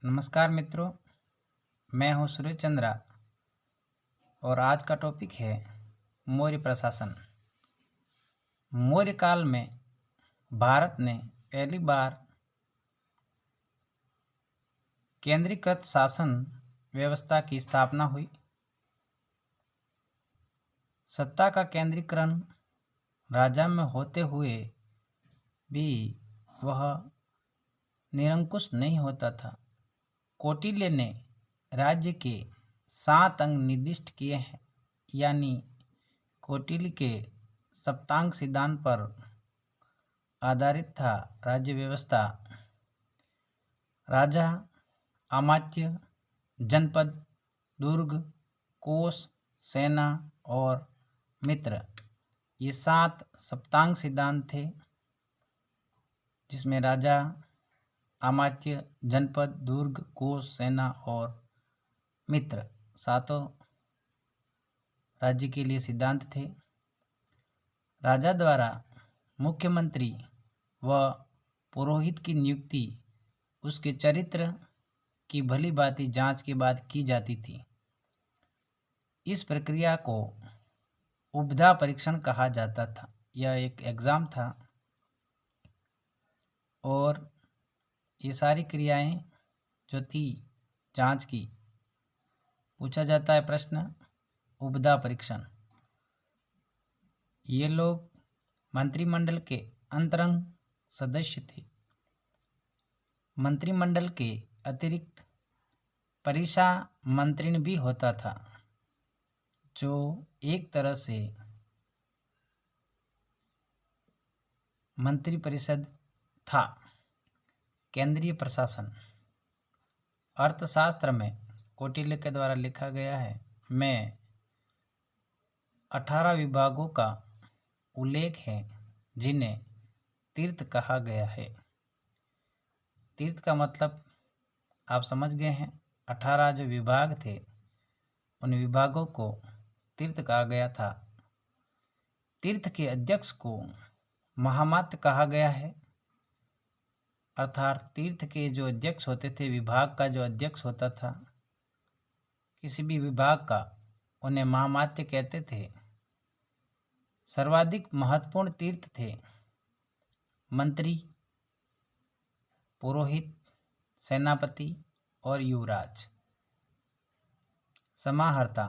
नमस्कार मित्रों, मैं हूं सूर्य चंद्रा और आज का टॉपिक है मौर्य प्रशासन। मौर्य काल में भारत ने पहली बार केंद्रीकृत शासन व्यवस्था की स्थापना हुई। सत्ता का केंद्रीकरण राजा में होते हुए भी वह निरंकुश नहीं होता था। कौटिल्य ने राज्य के 7 अंग निर्दिष्ट किए हैं, यानी कौटिल्य के सप्तांग सिद्धांत पर आधारित था राज्य व्यवस्था। राजा, अमात्य, जनपद, दुर्ग, कोष, सेना और मित्र, ये 7 सप्तांग सिद्धांत थे, जिसमें राजा, अमात्य, जनपद, दुर्ग, कोष, सेना और मित्र 7 राज्य के लिए सिद्धांत थे। राजा द्वारा मुख्यमंत्री व पुरोहित की नियुक्ति उसके चरित्र की भली भांति जांच के बाद की जाती थी। इस प्रक्रिया को उपधा परीक्षण कहा जाता था। यह एक एग्जाम था और ये सारी क्रियाएं जो थी जांच की, पूछा जाता है प्रश्न उपधा परीक्षण। ये लोग मंत्रिमंडल के अंतरंग सदस्य थे। मंत्रिमंडल के अतिरिक्त परिषा मंत्रिण भी होता था, जो एक तरह से मंत्रिपरिषद था। केंद्रीय प्रशासन अर्थशास्त्र में कौटिल्य के द्वारा लिखा गया है में 18 विभागों का उल्लेख है, जिन्हें तीर्थ कहा गया है। तीर्थ का मतलब आप समझ गए हैं। 18 जो विभाग थे, उन विभागों को तीर्थ कहा गया था। तीर्थ के अध्यक्ष को महामात्य कहा गया है, अर्थात तीर्थ के जो अध्यक्ष होते थे, विभाग का जो अध्यक्ष होता था किसी भी विभाग का, उन्हें महामात्य कहते थे। सर्वाधिक महत्वपूर्ण तीर्थ थे मंत्री, पुरोहित, सेनापति और युवराज। समाहर्ता,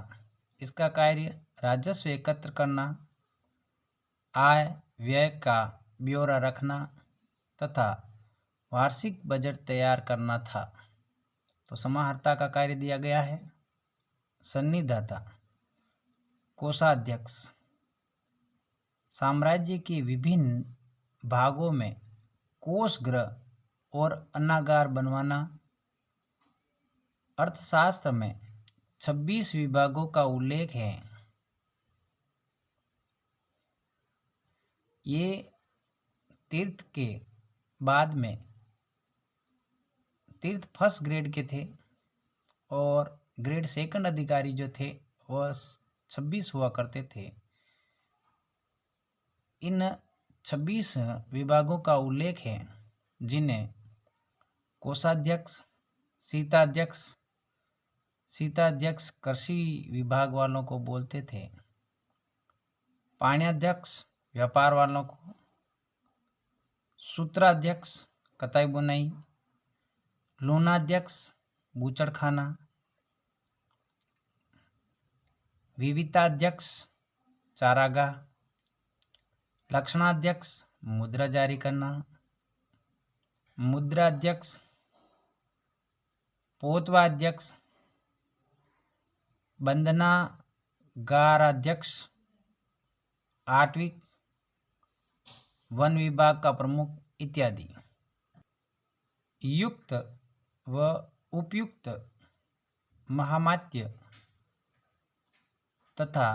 इसका कार्य राजस्व एकत्र करना, आय व्यय का ब्यौरा रखना तथा वार्षिक बजट तैयार करना था। तो समाहर्ता का कार्य दिया गया है। सन्निधाता, कोषाध्यक्ष, साम्राज्य के विभिन्न भागों में कोष गृह और अन्नागार बनवाना। अर्थशास्त्र में 26 विभागों का उल्लेख है। ये तीर्थ के बाद में तीर्थ फर्स्ट ग्रेड के थे और ग्रेड सेकंड अधिकारी जो थे वह 26 हुआ करते थे। इन 26 विभागों का उल्लेख है, जिन्हें कोषाध्यक्ष, सीताध्यक्ष कृषि विभाग वालों को बोलते थे, पाण्याध्यक्ष व्यापार वालों को, सूत्राध्यक्ष कताई बुनाई, लूनाध्यक्ष बूचड़खाना, विविताध्यक्ष चारागाह, लक्षणाध्यक्ष मुद्रा जारी करना, मुद्राध्यक्ष, पोतवाध्यक्ष, बंधनागाराध्यक्ष, आठवीं वन विभाग का प्रमुख इत्यादि। युक्त व उपयुक्त महामात्य तथा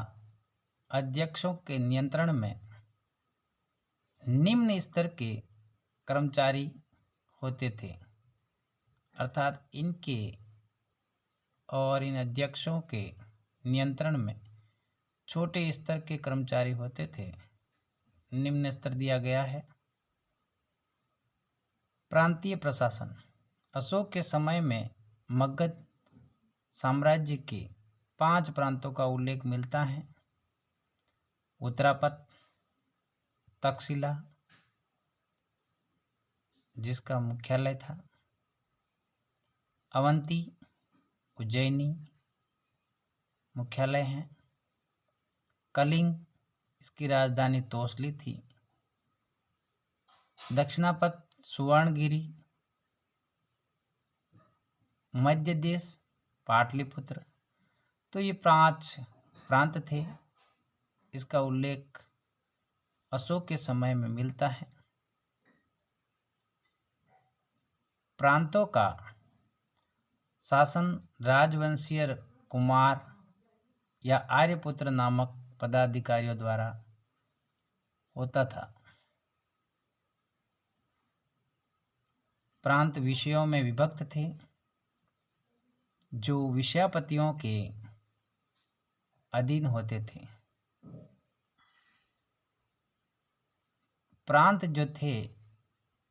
अध्यक्षों के नियंत्रण में निम्न स्तर के कर्मचारी होते थे, अर्थात इनके और इन अध्यक्षों के नियंत्रण में छोटे स्तर के कर्मचारी होते थे। निम्न स्तर दिया गया है। प्रांतीय प्रशासन अशोक के समय में मगध साम्राज्य के 5 प्रांतों का उल्लेख मिलता है। उत्तरापथ, तक्षशिला जिसका मुख्यालय था, अवंती, उज्जैनी मुख्यालय है, कलिंग इसकी राजधानी तोसली थी, दक्षिणापथ सुवर्णगिरी, मध्य देश पाटलिपुत्र। तो ये 5 प्रांत थे। इसका उल्लेख अशोक के समय में मिलता है। प्रांतों का शासन राजवंशीय कुमार या आर्यपुत्र नामक पदाधिकारियों द्वारा होता था। प्रांत विषयों में विभक्त थे जो विषयापतियों के अधीन होते थे। प्रांत जो थे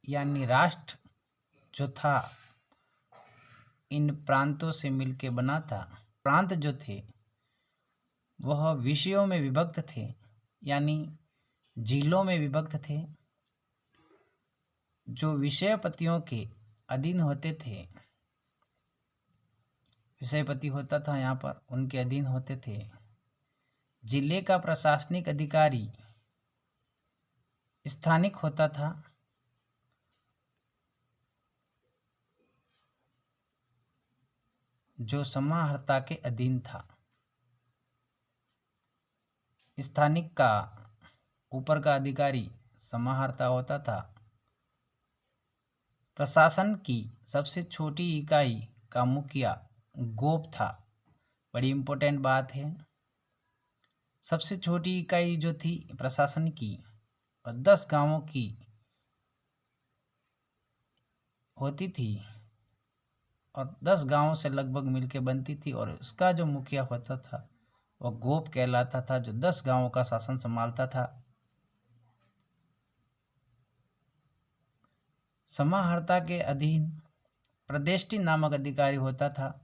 यानी राष्ट्र जो था इन प्रांतों से मिलके बना था। प्रांत जो थे वह विषयों में विभक्त थे यानी जिलों में विभक्त थे जो विषयपतियों के अधीन होते थे। विषयपति होता था यहाँ पर, उनके अधीन होते थे। जिले का प्रशासनिक अधिकारी स्थानिक होता था। जो समाहर्ता के अधीन था। स्थानिक का ऊपर का अधिकारी समाहर्ता होता था। प्रशासन की सबसे छोटी इकाई का मुखिया गोप था। बड़ी इम्पोर्टेंट बात है। सबसे छोटी इकाई जो थी प्रशासन की और 10 गांवों की होती थी और 10 गांवों से लगभग मिलके बनती थी और उसका जो मुखिया होता था वह गोप कहलाता था, जो 10 गांवों का शासन संभालता था। समाहर्ता के अधीन प्रदेष्टि नामक अधिकारी होता था।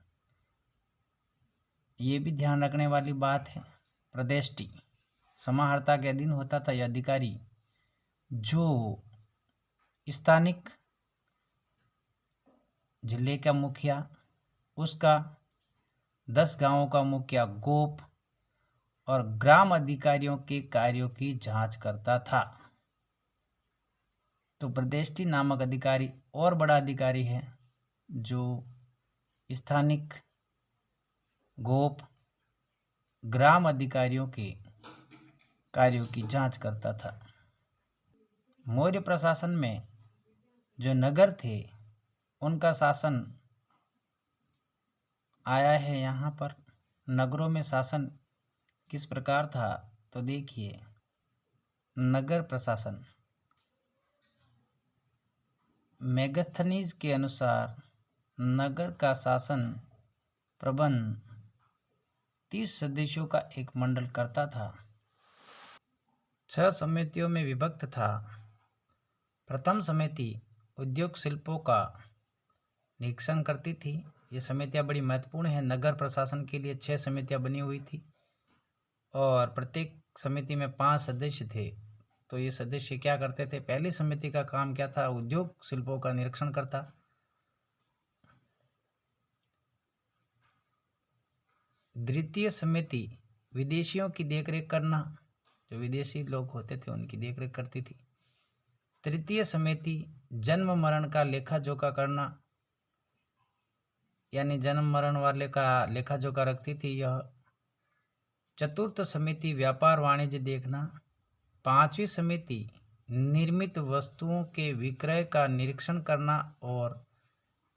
ये भी ध्यान रखने वाली बात है। प्रदेष्टि समाहर्ता के अधीन होता था। यह अधिकारी जो स्थानिक जिले का मुखिया, उसका 10 गांवों का मुखिया गोप और ग्राम अधिकारियों के कार्यों की जांच करता था। तो प्रदेष्टि नामक अधिकारी और बड़ा अधिकारी है जो स्थानिक गोप ग्राम अधिकारियों के कार्यों की जांच करता था। मौर्य प्रशासन में जो नगर थे उनका शासन आया है यहाँ पर। नगरों में शासन किस प्रकार था तो देखिए, नगर प्रशासन मेगास्थनीज के अनुसार नगर का शासन प्रबंध 30 सदस्यों का एक मंडल करता था। 6 समितियों में विभक्त था। प्रथम समिति उद्योग शिल्पों का निरीक्षण करती थी। ये समितियां बड़ी महत्वपूर्ण है। नगर प्रशासन के लिए 6 समितियां बनी हुई थी और प्रत्येक समिति में 5 सदस्य थे। तो ये सदस्य क्या करते थे? पहली समिति का काम क्या था? उद्योग शिल्पों का निरीक्षण करता। द्वितीय समिति विदेशियों की देखरेख करना, जो विदेशी लोग होते थे उनकी देखरेख करती थी। तृतीय समिति जन्म मरण का लेखा जोखा करना, यानी जन्म मरण वाले का लेखा जोखा रखती थी यह। चतुर्थ समिति व्यापार वाणिज्य देखना। 5वीं समिति निर्मित वस्तुओं के विक्रय का निरीक्षण करना और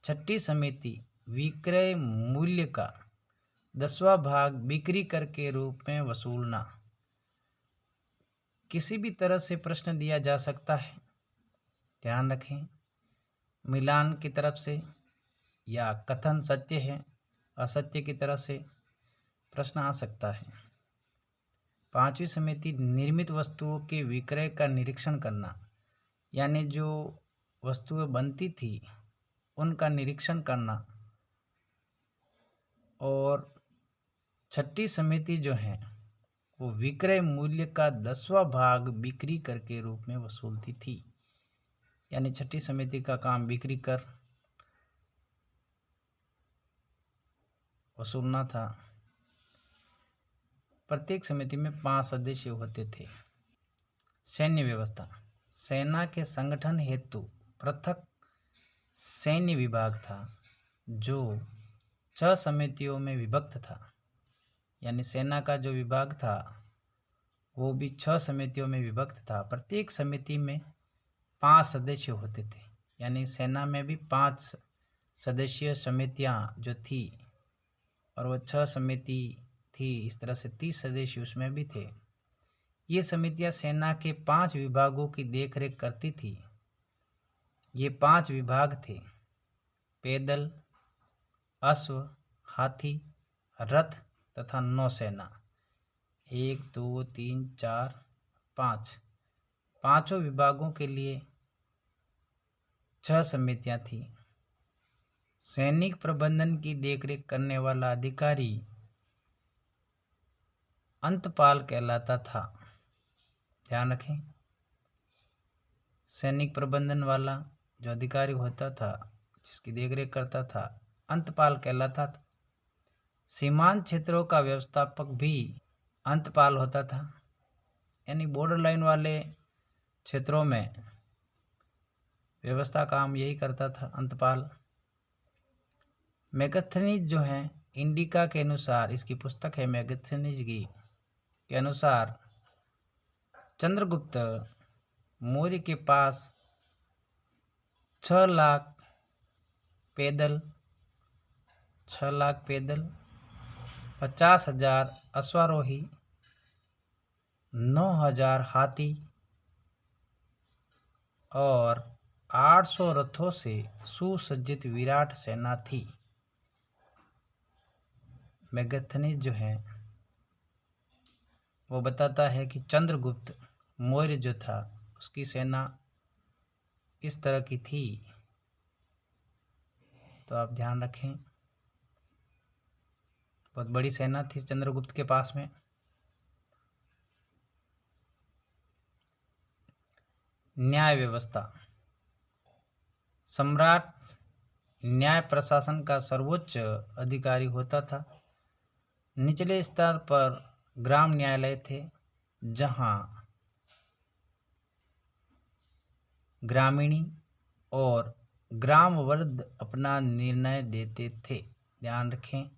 6ठी समिति विक्रय मूल्य का 10वां भाग बिक्री कर के रूप में वसूलना। किसी भी तरह से प्रश्न दिया जा सकता है, ध्यान रखें। मिलान की तरफ से या कथन सत्य है असत्य की तरफ से प्रश्न आ सकता है। 5वीं समिति निर्मित वस्तुओं के विक्रय का निरीक्षण करना, यानी जो वस्तुएं बनती थी उनका निरीक्षण करना, और छठी समिति जो है वो विक्रय मूल्य का 10वां भाग बिक्री कर के रूप में वसूलती थी। यानी छठी समिति का काम बिक्री कर वसूलना था। प्रत्येक समिति में 5 सदस्य होते थे। सैन्य व्यवस्था। सेना के संगठन हेतु पृथक सैन्य विभाग था जो 6 समितियों में विभक्त था। यानी सेना का जो विभाग था वो भी 6 समितियों में विभक्त था। प्रत्येक समिति में 5 सदस्य होते थे। यानी सेना में भी 5 सदस्यीय समितियां जो थी, और वो 6 समिति थी, इस तरह से 30 सदस्य उसमें भी थे। ये समितियां सेना के 5 विभागों की देखरेख करती थी। ये 5 विभाग थे: पैदल, अश्व, हाथी, रथ तथा नौसेना। 1 2 3 4 5, पांचों विभागों के लिए 6 समितियां थी। सैनिक प्रबंधन की देखरेख करने वाला अधिकारी अंतपाल कहलाता था। ध्यान रखें, सैनिक प्रबंधन वाला जो अधिकारी होता था, जिसकी देखरेख करता था, अंतपाल कहलाता था। सीमांत क्षेत्रों का व्यवस्थापक भी अंतपाल होता था। यानी बॉर्डर लाइन वाले क्षेत्रों में व्यवस्था काम यही करता था, अंतपाल। मैगस्थनीज जो है, इंडिका के अनुसार, इसकी पुस्तक है मैगस्थनीज की, के अनुसार चंद्रगुप्त मौर्य के पास 6 लाख पैदल, 50,000 अश्वारोही, 9,000 हाथी और 800 रथों से सुसज्जित विराट सेना थी। मैगस्थनीज जो है वो बताता है कि चंद्रगुप्त मौर्य जो था उसकी सेना इस तरह की थी। तो आप ध्यान रखें, बहुत बड़ी सेना थी चंद्रगुप्त के पास में। न्याय व्यवस्था। सम्राट न्याय प्रशासन का सर्वोच्च अधिकारी होता था। निचले स्तर पर ग्राम न्यायालय थे, जहां ग्रामीणी और ग्राम वर्द अपना निर्णय देते थे। ध्यान रखें,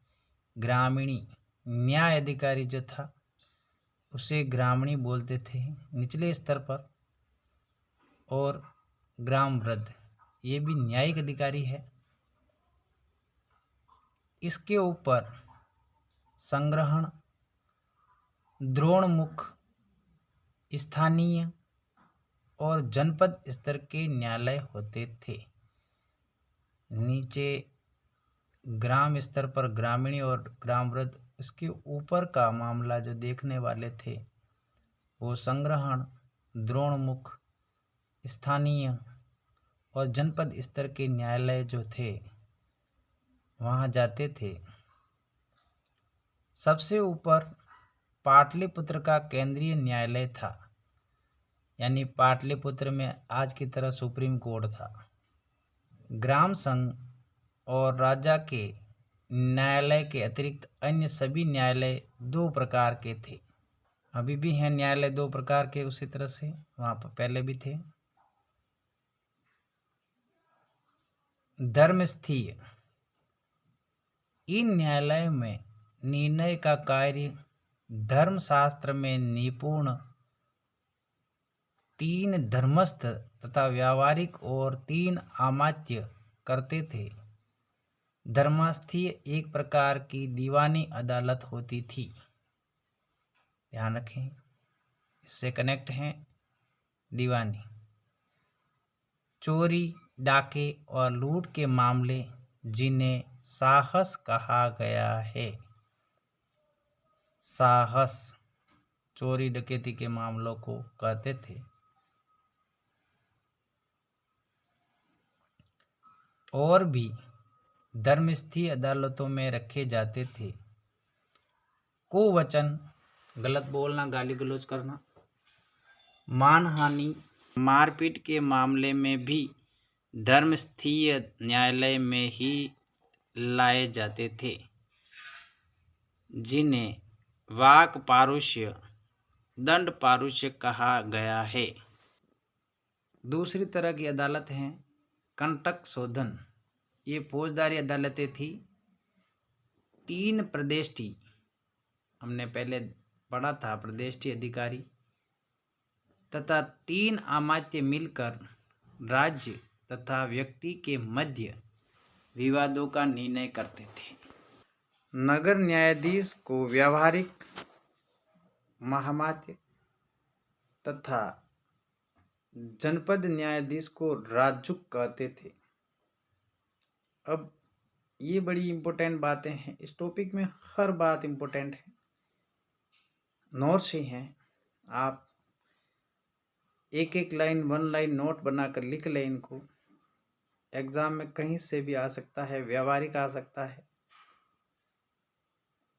ग्रामीणी न्याय अधिकारी जो था उसे ग्रामीणी बोलते थे निचले स्तर पर, और ग्राम वृद्ध ये भी न्यायिक अधिकारी है। इसके ऊपर संग्रहण, द्रोणमुख, स्थानीय और जनपद स्तर के न्यायालय होते थे। नीचे ग्राम स्तर पर ग्रामीणी और ग्राम वृद्ध, इसके ऊपर का मामला जो देखने वाले थे वो संग्रहण, द्रोणमुख, स्थानीय और जनपद स्तर के न्यायालय जो थे वहाँ जाते थे। सबसे ऊपर पाटलिपुत्र का केंद्रीय न्यायालय था। यानी पाटलिपुत्र में आज की तरह सुप्रीम कोर्ट था। ग्राम संघ और राजा के न्यायालय के अतिरिक्त अन्य सभी न्यायालय 2 प्रकार के थे। अभी भी हैं न्यायालय 2 प्रकार के, उसी तरह से वहाँ पर पहले भी थे। धर्मस्थीय। इन न्यायालयों में निर्णय का कार्य धर्मशास्त्र में निपुण 3 धर्मस्थ तथा व्यावहारिक और 3 अमात्य करते थे। धर्मस्थीय एक प्रकार की दीवानी अदालत होती थी। ध्यान रखें, इससे कनेक्ट हैं दीवानी। चोरी, डाके और लूट के मामले जिन्हें साहस कहा गया है। साहस चोरी डकैती के मामलों को कहते थे। और भी धर्मस्थी अदालतों में रखे जाते थे। कुवचन, गलत बोलना, गाली गलौज करना, मानहानि, मारपीट के मामले में भी धर्मस्थीय न्यायालय में ही लाए जाते थे, जिन्हें वाक पारुष्य, दंड पारुष्य कहा गया है। दूसरी तरह की अदालत है कंटक शोधन। ये फौजदारी अदालतें थी। 3 प्रदेष्टि, हमने पहले पढ़ा था, प्रदेष्टि अधिकारी तथा 3 अमात्य मिलकर राज्य तथा व्यक्ति के मध्य विवादों का निर्णय करते थे। नगर न्यायाधीश को व्यावहारिक महामात्य तथा जनपद न्यायाधीश को राजुक कहते थे। अब ये बड़ी इम्पोर्टेंट बातें हैं। इस टॉपिक में हर बात इम्पोर्टेंट है, नोट्स ही हैं। आप एक एक लाइन, 1 लाइन नोट बनाकर लिख लें इनको। एग्जाम में कहीं से भी आ सकता है, व्यावहारिक आ सकता है,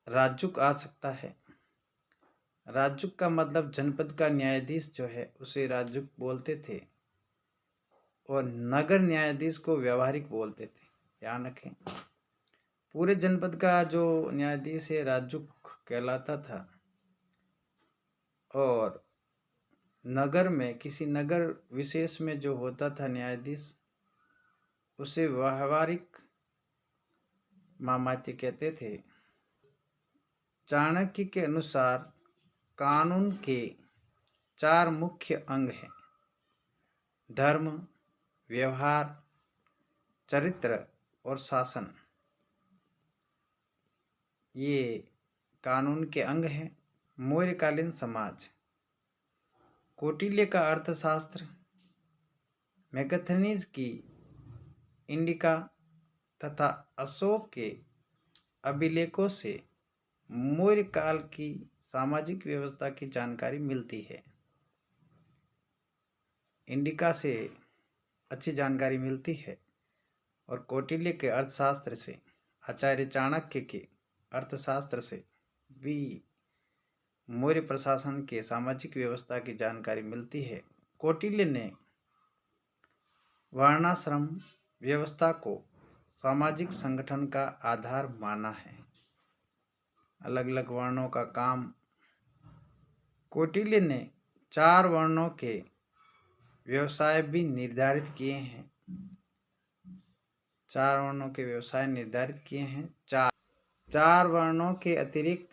राजुक आ सकता है। राजुक का मतलब जनपद का न्यायाधीश जो है उसे राजुक बोलते थे, और नगर न्यायाधीश को व्यावहारिक बोलते थे। ध्यान रखें, पूरे जनपद का जो न्यायाधीश है राजुक कहलाता था, और नगर में, किसी नगर विशेष में जो होता था न्यायाधीश, उसे व्यावहारिक महामात्य कहते थे। चाणक्य के अनुसार कानून के 4 मुख्य अंग हैं: धर्म, व्यवहार, चरित्र और शासन। ये कानून के अंग हैं। मौर्यकालीन समाज, कौटिल्य का अर्थशास्त्र, मैगस्थनीज की इंडिका तथा अशोक के अभिलेखों से मौर्य काल की सामाजिक व्यवस्था की जानकारी मिलती है। इंडिका से अच्छी जानकारी मिलती है, और कौटिल्य के अर्थशास्त्र से, आचार्य चाणक्य के अर्थशास्त्र से भी मौर्य प्रशासन के सामाजिक व्यवस्था की जानकारी मिलती है। कौटिल्य ने वर्णाश्रम व्यवस्था को सामाजिक संगठन का आधार माना है। अलग अलग वर्णों का काम। कौटिल्य ने 4 वर्णों के व्यवसाय भी निर्धारित किए हैं। 4 वर्णों के व्यवसाय निर्धारित किए हैं। 4 वर्णों के अतिरिक्त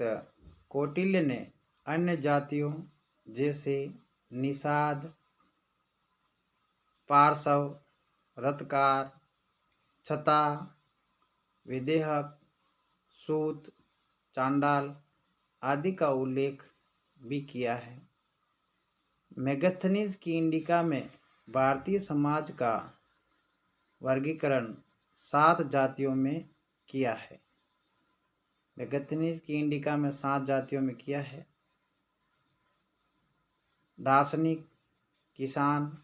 कौटिल्य ने अन्य जातियों जैसे निषाद, पार्श्व, रथकार, छता, विदेहक, सूत, चांडाल आदि का उल्लेख भी किया है। मैगस्थनीज की इंडिका में भारतीय समाज का वर्गीकरण 7 जातियों में किया है। मैगस्थनीज की इंडिका में 7 जातियों में किया है: दार्शनिक, किसान,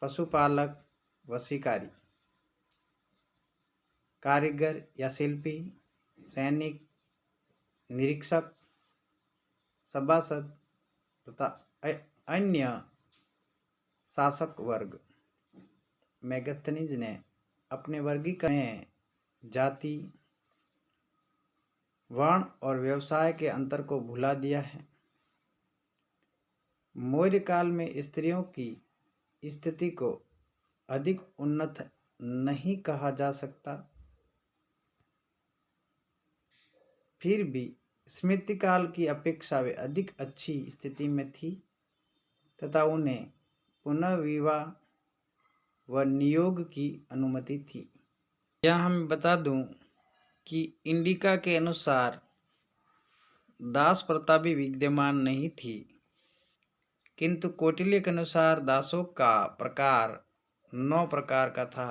पशुपालक व शिकारी, कारीगर या शिल्पी, सैनिक, निरीक्षक, सभासद तथा अन्य शासक वर्ग। मैगस्थनीज ने अपने वर्गीकरण में जाति, वर्ण और व्यवसाय के अंतर को भुला दिया है। मौर्य काल में स्त्रियों की स्थिति को अधिक उन्नत नहीं कहा जा सकता, फिर भी स्मृति काल की अपेक्षा वे अधिक अच्छी स्थिति में थी तथा उन्हें पुनः विवाह व नियोग की अनुमति थी। यहाँ हम बता दूं कि इंडिका के अनुसार दास प्रथा भी विद्यमान नहीं थी, किंतु कौटिल्य के अनुसार दासों का प्रकार 9 प्रकार का था।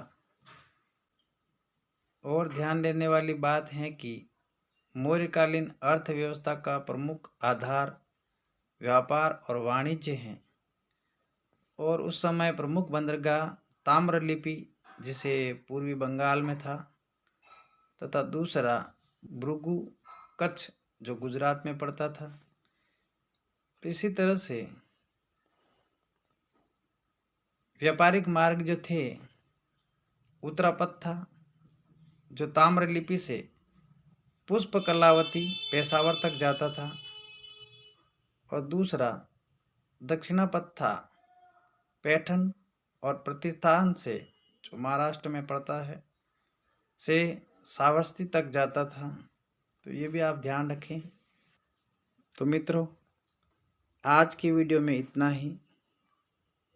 और ध्यान देने वाली बात है कि मौर्यकालीन अर्थव्यवस्था का प्रमुख आधार व्यापार और वाणिज्य है, और उस समय प्रमुख बंदरगाह ताम्रलिपि जिसे पूर्वी बंगाल में था, तथा दूसरा भृगु कच्छ जो गुजरात में पड़ता था। इसी तरह से व्यापारिक मार्ग जो थे, उत्तरापथ था जो ताम्रलिपि से पुष्प कलावती पेशावर तक जाता था, और दूसरा दक्षिणापथ था पैठन और प्रतिष्ठान से जो महाराष्ट्र में पड़ता है से श्रावस्ती तक जाता था। तो ये भी आप ध्यान रखें। तो मित्रों, आज की वीडियो में इतना ही।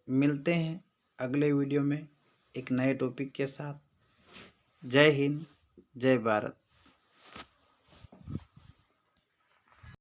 मिलते हैं अगले वीडियो में एक नए टॉपिक के साथ। जय हिंद, जय भारत।